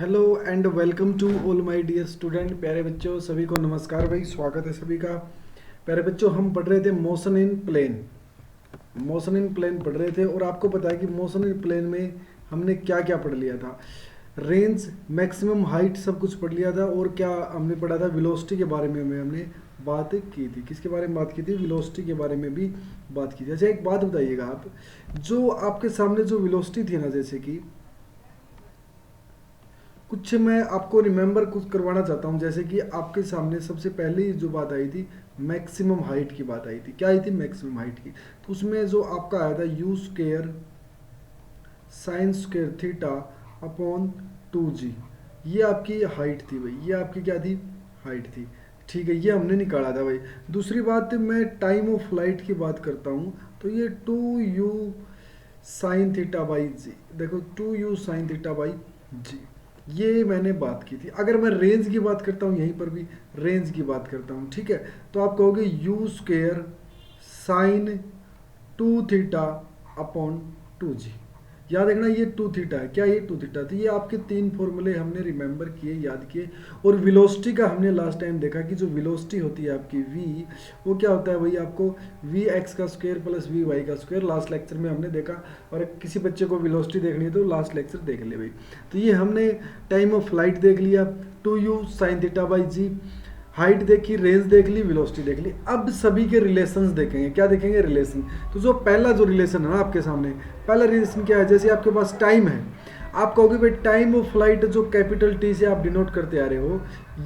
Hello and welcome to all my dear student. प्यारे बच्चों सभी को नमस्कार भाई, स्वागत है सभी का। प्यारे बच्चों हम पढ़ रहे थे motion in plane. Motion in plane पढ़ रहे थे और आपको पता है कि मोशन इन प्लेन में हमने क्या क्या पढ़ लिया था। रेंज, मैक्सिमम हाइट सब कुछ पढ़ लिया था। और क्या हमने पढ़ा था, वेलोसिटी के बारे में हमने बात की थी। किसके बारे में बात की थी? वेलोसिटी के बारे में भी बात की थी। अच्छा एक बात बताइएगा आप, जो आपके सामने जो वेलोसिटी थी ना, जैसे कि कुछ मैं आपको रिमेंबर कुछ करवाना चाहता हूँ। जैसे कि आपके सामने सबसे पहले जो बात आई थी, मैक्सिमम हाइट की बात आई थी। क्या आई थी? मैक्सिमम हाइट की। तो उसमें जो आपका आया था you square sine square theta upon 2g, ये आपकी हाइट थी भाई। ये आपकी क्या थी? हाइट थी। ठीक है, ये हमने निकाला था भाई। दूसरी बात, मैं टाइम ऑफ फ्लाइट की बात करता हूँ तो ये 2u sine theta by G, देखो 2u sine theta by G, ये मैंने बात की थी। अगर मैं रेंज की बात करता हूँ, यहीं पर भी रेंज की बात करता हूँ, ठीक है, तो आप कहोगे you square sine 2 theta upon 2g। याद रखना ये 2 थीटा है। क्या ये 2 थीटा थी? ये आपके तीन फॉर्मूले हमने रिमेंबर किए, याद किए। और वेलोसिटी का हमने लास्ट टाइम देखा कि जो वेलोसिटी होती है आपकी v, वो क्या होता है भाई? आपको वी एक्स का स्क्वायर प्लस वी वाई का स्क्वायर, लास्ट लेक्चर में हमने देखा। और किसी बच्चे को वेलोसिटी देखनी है तो लास्ट लेक्चर देख ले भाई। तो ये हमने टाइम ऑफ फ्लाइट देख लिया, 2u sine theta by g, height देखी, रेंज देख ली, वेलोसिटी देख ली। अब सभी के रिलेशंस देखेंगे। क्या देखेंगे? रिलेशन। तो जो पहला जो रिलेशन है ना आपके सामने, पहला रिलेशन क्या है? जैसे आपके पास टाइम है, आप कहोगे भाई टाइम ऑफ फ्लाइट जो कैपिटल टी से आप डिनोट करते आ रहे हो,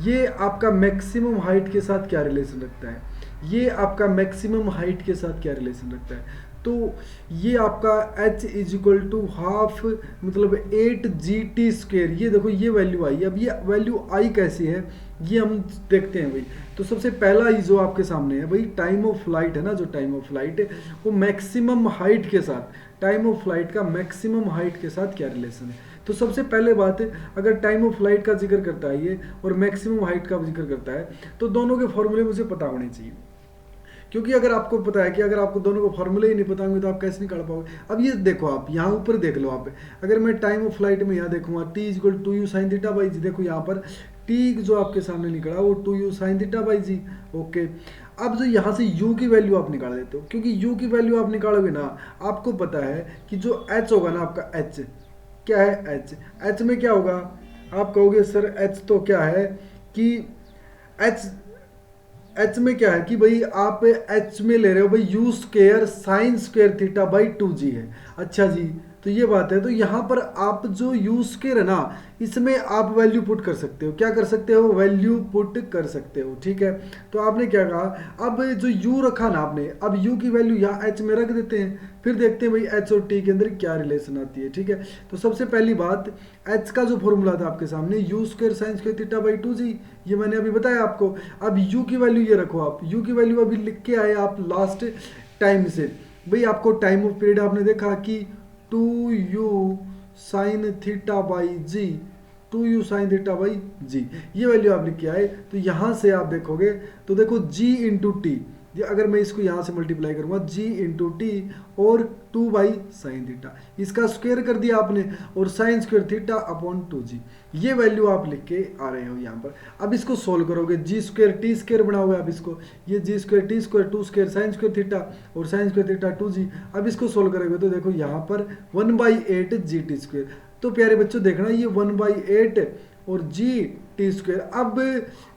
ये आपका मैक्सिमम हाइट के साथ क्या रिलेशन रखता है? ये आपका मैक्सिमम हाइट के साथ क्या रिलेशन रखता है? तो ये आपका h is equal to half, मतलब 8gt²। ये देखो ये वैल्यू आई। अब ये वैल्यू आई कैसी है ये हम देखते हैं भाई। तो सबसे पहला ही जो आपके सामने है भाई, टाइम ऑफ फ्लाइट है ना, जो टाइम ऑफ फ्लाइट है वो मैक्सिमम हाइट के साथ, टाइम ऑफ फ्लाइट का मैक्सिमम हाइट के साथ क्या रिलेशन है? तो सबसे पहले बात है, अगर टाइम ऑफ फ्लाइट का जिक्र करता है ये और मैक्सिमम हाइट का जिक्र करता है, तो दोनों के फॉर्मूले मुझे पता होने चाहिए। क्योंकि अगर आपको पता है कि अगर आपको दोनों को फॉर्मूले ही नहीं पता होंगे तो आप कैसे निकाल पाओगे? अब ये देखो, आप यहाँ ऊपर देख लो। आप अगर मैं टाइम ऑफ फ्लाइट में यहाँ देखूंगा T is equal to U sine theta by G, देखो यहाँ पर टी जो आपके सामने निकला वो 2u sine theta by g. Okay, अब जो यहाँ से u की वैल्यू आप निकाल देते हो, क्योंकि u की वैल्यू आप निकालोगे ना, आपको पता है कि जो h होगा ना आपका, h क्या है? h में क्या होगा? आप कहोगे सर h तो क्या है कि एच में क्या है कि भाई आप एच में ले रहे हो भाई you square sine square theta by 2g है। अच्छा जी, तो ये बात है। तो यहाँ पर आप जो यू स्क्वेयर है ना, इसमें आप वैल्यू पुट कर सकते हो। क्या कर सकते हो? वैल्यू पुट कर सकते हो। ठीक है, तो आपने क्या कहा, अब जो यू रखा ना आपने, अब यू की वैल्यू यहाँ एच में रख देते हैं, फिर देखते हैं भाई एच और टी के अंदर क्या रिलेशन आती है। ठीक है, तो सबसे पहली बात, एच का जो फॉर्मूला था आपके सामने you square sine square theta by 2g, ये मैंने अभी बताया आपको। अब यू की वैल्यू ये रखो, आप यू की वैल्यू अभी लिख के आए आप लास्ट टाइम से। भाई आपको टाइम ऑफ पीरियड आपने देखा कि 2u sine theta by G, 2u sine theta by G, ये वैल्यू आप लिख के आए। तो यहाँ से आप देखोगे तो देखो g इंटू टी, अगर मैं इसको यहाँ से मल्टीप्लाई करूँगा g इंटू टी और 2 बाई साइन थीटा, इसका स्क्वायर कर दिया आपने, और sine square theta upon 2g, ये वैल्यू आप लिख के आ रहे हो यहाँ पर। अब इसको सोल्व करोगे, जी स्क्वायर टी स्क्वायर बनाओगे आप इसको, ये G square T square 2 square sine square theta और साइन स्क्वायर थीटा 2g। अब इसको सोल्व करोगे तो देखो यहाँ पर 1/8 जी टी स्क्वायर। तो प्यारे बच्चों देखना, ये 1/8 और जी टी स्क्वायर। अब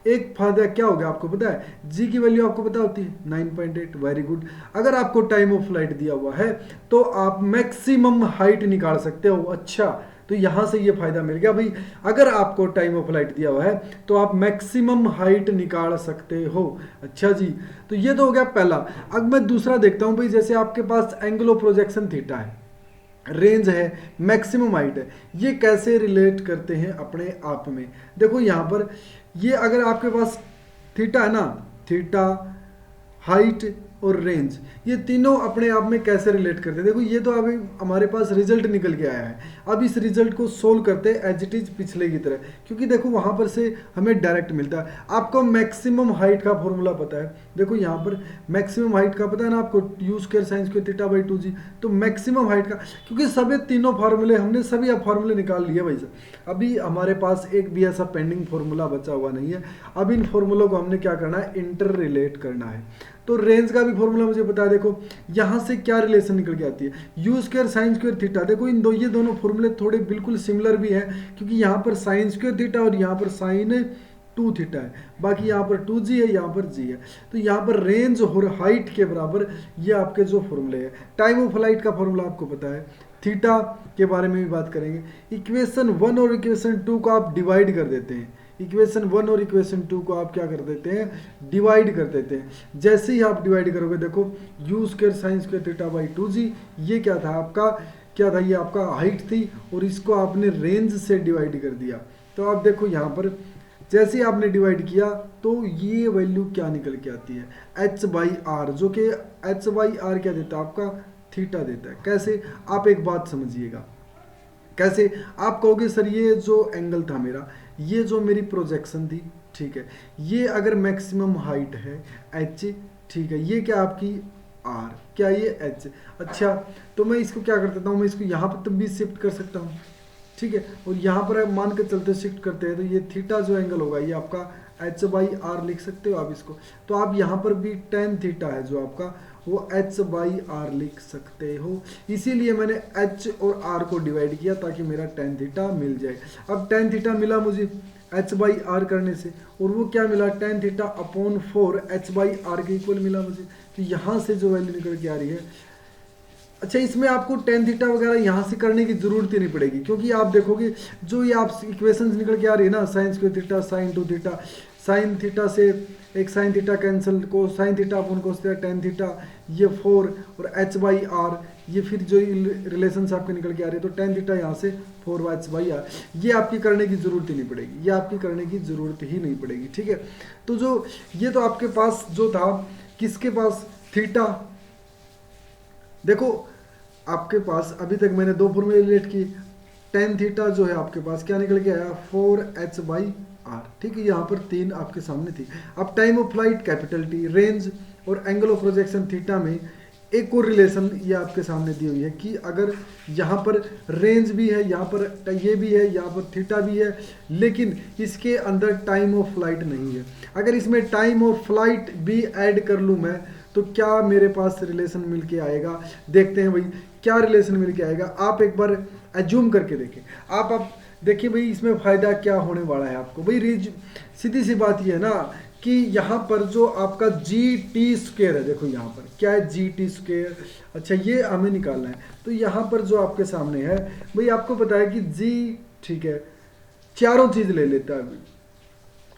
एक फायदा क्या हो गया आपको पता है? जी की वैल्यू आपको पता होती है 9.8। Very good. अगर आपको टाइम ऑफ फ्लाइट दिया हुआ है तो आप मैक्सिमम हाइट निकाल सकते हो। अच्छा, तो यहां से ये फायदा मिल गया भाई, अगर आपको टाइम ऑफ फ्लाइट दिया हुआ है तो आप मैक्सिमम हाइट निकाल सकते हो। अच्छा जी, तो ये तो हो गया पहला। अब मैं दूसरा देखता हूं भाई, जैसे आपके पास एंगल ऑफ प्रोजेक्शन थीटा है, रेंज है, मैक्सिमम हाइट है, ये कैसे रिलेट करते हैं अपने आप में? देखो यहाँ पर ये अगर आपके पास थीटा है ना, थीटा हाइट और रेंज, ये तीनों अपने आप में कैसे रिलेट करते हैं। देखो ये तो अभी हमारे पास रिजल्ट निकल के आया है, अब इस रिजल्ट को सोल्व करते हैं एज इट इज पिछले की तरह, क्योंकि देखो वहां पर से हमें डायरेक्ट मिलता है। आपको मैक्सिमम हाइट का फॉर्मूला पता है, देखो यहाँ पर मैक्सिमम हाइट का पता है ना आपको, you square sine square theta by 2g। तो मैक्सिमम हाइट का, क्योंकि सभी तीनों फार्मूले हमने सभी अब फार्मूले निकाल लिए भाई साहब, अभी हमारे पास एक भी ऐसा पेंडिंग फार्मूला बचा हुआ नहीं है। अब इन फार्मूलों को हमने क्या करना है, इंटर रिलेट करना है। तो रेंज का भी फॉर्मूला मुझे पता है, देखो यहाँ से क्या रिलेशन निकल के आती है, you square sine square theta. देखो इन ये दोनों फॉर्मूले थोड़े बिल्कुल सिमिलर भी हैं, क्योंकि यहाँ पर साइन स्क्वायर थीटा और यहाँ पर साइन 2 थीटा है, बाकी यहाँ पर 2g है, यहाँ पर g है। तो यहाँ पर रेंज और हाइट के बराबर ये आपके जो फॉर्मूले हैं। टाइम ऑफ फ्लाइट का फॉर्मूला आपको पता है, थीटा के बारे में भी बात करेंगे। इक्वेशन 1 और इक्वेशन 2 को आप डिवाइड कर देते हैं, इक्वेशन 1 और इक्वेशन 2 को आप क्या कर देते हैं, डिवाइड कर देते हैं। जैसे ही आप डिवाइड करोगे, देखो you square sine square theta by 2g, ये क्या था आपका, क्या था, ये आपका हाइट थी, और इसको आपने रेंज से डिवाइड कर दिया। तो आप देखो यहाँ पर जैसे ही आपने डिवाइड किया तो ये वैल्यू क्या निकल के आती है, h बाई आर, जो कि h बाई आर क्या देता है आपका, थीटा देता है। कैसे, आप एक बात समझिएगा, कैसे आप कहोगे सर ये जो एंगल था मेरा, ये जो मेरी प्रोजेक्शन थी, ठीक है, ये अगर मैक्सिमम हाइट है h, ठीक है, ये क्या आपकी r, क्या ये h। अच्छा, तो मैं इसको क्या कर देता हूँ, मैं इसको यहाँ पर तब भी शिफ्ट कर सकता हूँ, ठीक है, और यहाँ पर मान के चलते शिफ्ट करते हैं, तो ये थीटा जो एंगल होगा ये आपका h बाई आर लिख सकते हो आप इसको। तो आप यहाँ पर भी टेन थीटा है जो आपका, वो h बाई आर लिख सकते हो। इसीलिए मैंने h और r को डिवाइड किया ताकि मेरा टेन थीटा मिल जाए। अब टेन थीटा मिला मुझे h बाई आर करने से, और वो क्या मिला, tan theta upon 4 h by R के इक्वल मिला मुझे। तो यहाँ से जो वैल्यू निकल के आ रही है, अच्छा इसमें आपको टेन थीटा वगैरह यहाँ से करने की जरूरत ही नहीं पड़ेगी, क्योंकि आप देखोगे जो ये आप इक्वेशंस निकल के आ रही है ना, sign square theta sine 2 theta, sine theta से एक साइन थीटा कैंसिल, को साइन थीटा अपन को टेन थीटा, ये 4 और h बाई आर, ये फिर जो रिलेशंस आपके निकल के आ रही है, तो टेन थीटा यहाँ से 4 h बाई आर, ये आपकी करने की जरूरत ही नहीं पड़ेगी, ये आपकी करने की जरूरत ही नहीं पड़ेगी, ठीक है। तो जो ये तो आपके पास जो था, किसके पास, थीटा। देखो आपके पास अभी तक मैंने दो फॉर्मूले रिलेट की, टेन थीटा जो है आपके पास क्या निकल के आया, 4h बाई आर, ठीक है, यहाँ पर 3 आपके सामने थी। अब time of flight capital T, range और एंगल ऑफ प्रोजेक्शन थीटा में एक और रिलेशन ये आपके सामने दी हुई है कि अगर यहाँ पर रेंज भी है, यहाँ पर ये भी है, यहाँ पर थीटा भी है, लेकिन इसके अंदर टाइम ऑफ फ्लाइट नहीं है। अगर इसमें टाइम ऑफ फ्लाइट भी ऐड कर लूँ मैं, तो क्या मेरे पास रिलेशन मिल के आएगा, देखते हैं भाई क्या रिलेशन मिल के आएगा। आप एक बार एज्यूम करके देखें, आप देखिए भाई इसमें फ़ायदा क्या होने वाला है आपको। भाई सीधी सी बात ये है ना कि यहाँ पर जो आपका जी टी स्क्वेयर है, देखो यहाँ पर क्या है, जी टी स्क्वेयर, अच्छा ये हमें निकालना है। तो यहाँ पर जो आपके सामने है भाई, आपको पता है कि जी, ठीक है, चारों चीज़ ले लेता है,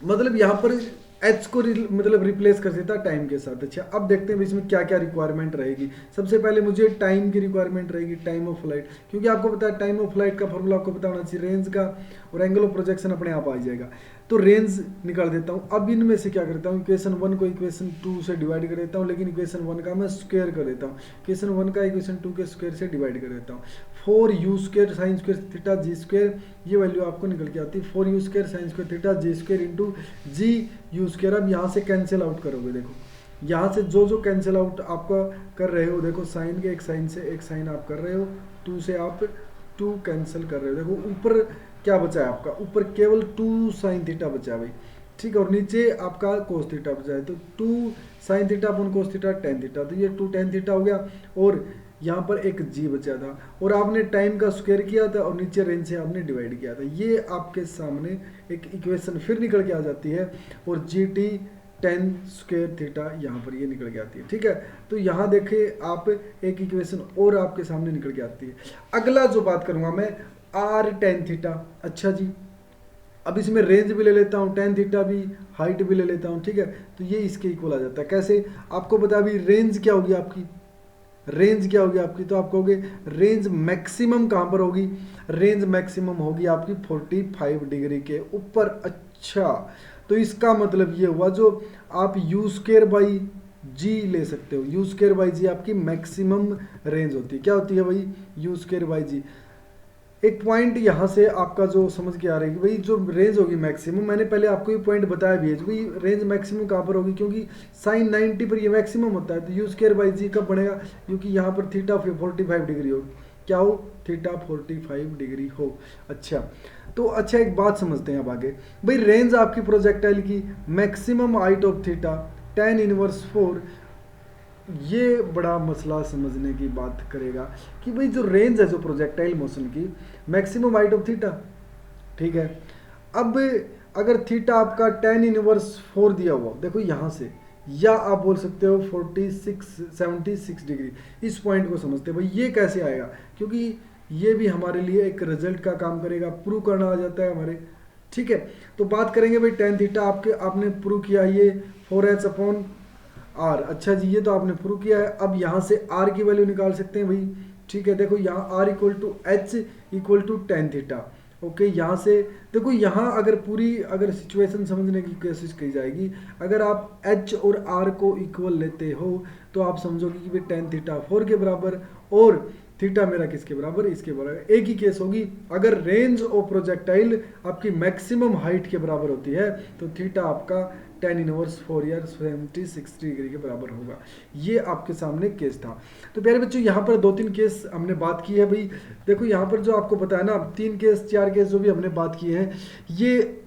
मतलब यहाँ पर एच को मतलब रिप्लेस कर देता है टाइम के साथ। अच्छा अब देखते हैं इसमें क्या क्या रिक्वायरमेंट रहेगी। सबसे पहले मुझे टाइम की रिक्वायरमेंट रहेगी, टाइम ऑफ फ्लाइट, क्योंकि आपको पता है टाइम ऑफ फ्लाइट का फॉर्मूला आपको पता होना चाहिए, रेंज का और एंगल ऑफ प्रोजेक्शन अपने आप आ जाएगा। तो रेंज निकाल देता हूँ। अब इनमें से क्या करता हूँ, इक्वेशन 1 को इक्वेशन 2 से डिवाइड कर देता हूँ, लेकिन इक्वेशन 1 का मैं स्क्वायर कर देता हूँ, इक्वेशन 1 का इक्वेशन 2 के स्क्वायर से डिवाइड कर देता हूँ। 4u square sine square theta G square, ये वैल्यू आपको निकल के आती है 4u square sine square theta G square into G U square. अब यहाँ से कैंसिल आउट करोगे, देखो यहाँ से जो जो कैंसिल आउट आपका कर रहे हो, देखो साइन के एक साइन से एक साइन आप कर रहे हो, 2 से आप 2 कैंसिल कर रहे हो। देखो ऊपर क्या बचा है आपका, ऊपर केवल 2 साइन थीटा बचा है भाई, ठीक है, और नीचे आपका कोस थीटा बचा है। तो 2 साइन थीटा अपन कोस थीटा टेन थीटा, तो ये 2 टेन थीटा हो गया, और यहाँ पर एक जी बचा था, और आपने टाइम का स्क्वायर किया था और नीचे रेंज से आपने डिवाइड किया था। ये आपके सामने एक इक्वेशन फिर निकल के आ जाती है, और G T ten square theta यहाँ पर ये निकल के आती है, ठीक है। तो यहाँ देखे आप एक इक्वेशन और आपके सामने निकल के आती है। अगला जो बात करूँगा मैं, आर टेन थीटा। अच्छा जी, अब इसमें रेंज भी ले लेता हूँ, टेन थीटा भी, हाइट भी ले लेता हूँ, ठीक है। तो ये इसके इक्वल आ जाता है। कैसे, आपको बता अभी रेंज क्या होगी आपकी, रेंज क्या होगी आपकी, तो आप कहोगे रेंज मैक्सिमम कहाँ पर होगी, रेंज मैक्सिमम होगी आपकी 45 डिग्री के ऊपर। अच्छा, तो इसका मतलब ये हुआ जो आप यू स्क्वायर बाई जी ले सकते हो। यू स्क्वायर बाई जी आपकी मैक्सिमम रेंज होती है। क्या होती है भाई? यू स्क्वायर बाई जी। एक पॉइंट यहाँ से आपका जो समझ के आ रहा है कि भाई जो रेंज होगी मैक्सिमम, मैंने पहले आपको ये पॉइंट बताया भी है भाई रेंज मैक्सिमम कहाँ पर होगी, क्योंकि साइन 90 पर ये मैक्सिमम होता है। तो यू स्क्वायर बाई जी कब बनेगा? क्योंकि यहाँ पर थीटा 45 डिग्री हो। क्या हो? थीटा 45 डिग्री हो। अच्छा, तो अच्छा एक बात समझते हैं अब आगे। भाई रेंज आपकी प्रोजेक्टाइल की maximum height of theta tan inverse 4, ये बड़ा मसला समझने की बात करेगा कि भाई जो रेंज है जो प्रोजेक्टाइल मोशन की, मैक्सिमम हाइट ऑफ थीटा, ठीक है। अब अगर थीटा आपका tan इनवर्स 4 दिया हुआ, देखो यहाँ से, या आप बोल सकते हो 76 डिग्री, इस पॉइंट को समझते हैं भाई ये कैसे आएगा, क्योंकि ये भी हमारे लिए एक रिजल्ट का काम करेगा, प्रूव करना आ जाता है हमारे, ठीक है। तो बात करेंगे भाई tan थीटा आपने प्रूव किया ये 4h अपॉन आर। अच्छा जी, ये तो आपने प्रूव किया है। अब यहाँ से आर की वैल्यू निकाल सकते हैं भाई, ठीक है। देखो यहाँ R equal to H equal to tan theta. Okay, यहाँ से देखो, यहाँ अगर पूरी अगर सिचुएशन समझने की कोशिश की जाएगी, अगर आप एच और आर को इक्वल लेते हो तो आप समझोगे कि भाई tan थीटा 4 के बराबर और थीटा मेरा किसके बराबर? इसके बराबर। एक ही केस होगी, अगर रेंज ऑफ प्रोजेक्टाइल आपकी मैक्सिमम हाइट के बराबर होती है तो थीटा आपका tan इनवर्स 4 या 76 डिग्री के बराबर होगा। ये आपके सामने केस था। तो प्यारे बच्चों, यहाँ पर 2-3 केस हमने बात की है भाई। देखो यहाँ पर जो आपको पता है ना, 3 केस 4 केस जो भी हमने बात किए हैं, ये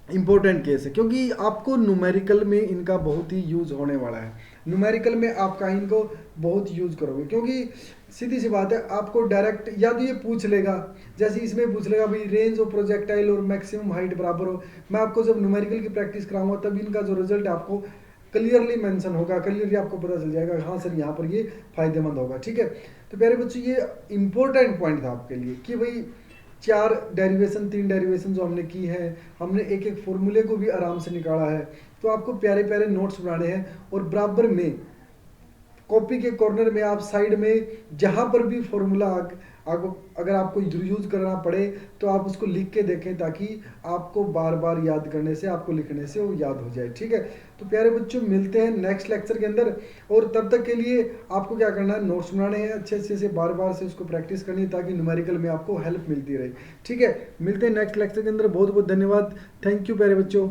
इंपॉर्टेंट केस है, क्योंकि आपको न्यूमेरिकल में इनका बहुत ही यूज होने वाला है। न्यूमेरिकल में आपका इनको बहुत यूज करोगे, क्योंकि सीधी सी बात है, आपको डायरेक्ट या तो ये पूछ लेगा, जैसे इसमें पूछ लेगा भाई रेंज ऑफ प्रोजेक्टाइल और मैक्सिमम हाइट बराबर हो। मैं आपको जब न्यूमेरिकल की प्रैक्टिस कराऊंगा तब इनका जो रिजल्ट आपको क्लियरली मेंशन होगा, क्लियरली आपको पता चल जाएगा हाँ सर यहाँ पर ये फायदेमंद होगा, ठीक है। तो प्यारे बच्चों, ये इंपॉर्टेंट पॉइंट था आपके लिए कि भाई 4 डेरिवेशन 3 डेरिवेशन जो हमने की है, हमने एक एक फॉर्मूले को भी आराम से निकाला है। तो आपको प्यारे प्यारे नोट्स बनाने हैं और बराबर में कॉपी के कॉर्नर में आप साइड में जहां पर भी फॉर्मूला अगर आपको यूज करना पड़े तो आप उसको लिख के देखें, ताकि आपको बार बार याद करने से, आपको लिखने से वो याद हो जाए, ठीक है। तो प्यारे बच्चों, मिलते हैं नेक्स्ट लेक्चर के अंदर, और तब तक के लिए आपको क्या करना है, नोट्स बनाने हैं अच्छे से बार बार से उसको प्रैक्टिस करनी है, ताकि न्यूमेरिकल में आपको हेल्प मिलती रहे, ठीक है। मिलते हैं नेक्स्ट लेक्चर के अंदर। बहुत बहुत धन्यवाद, थैंक यू प्यारे बच्चों।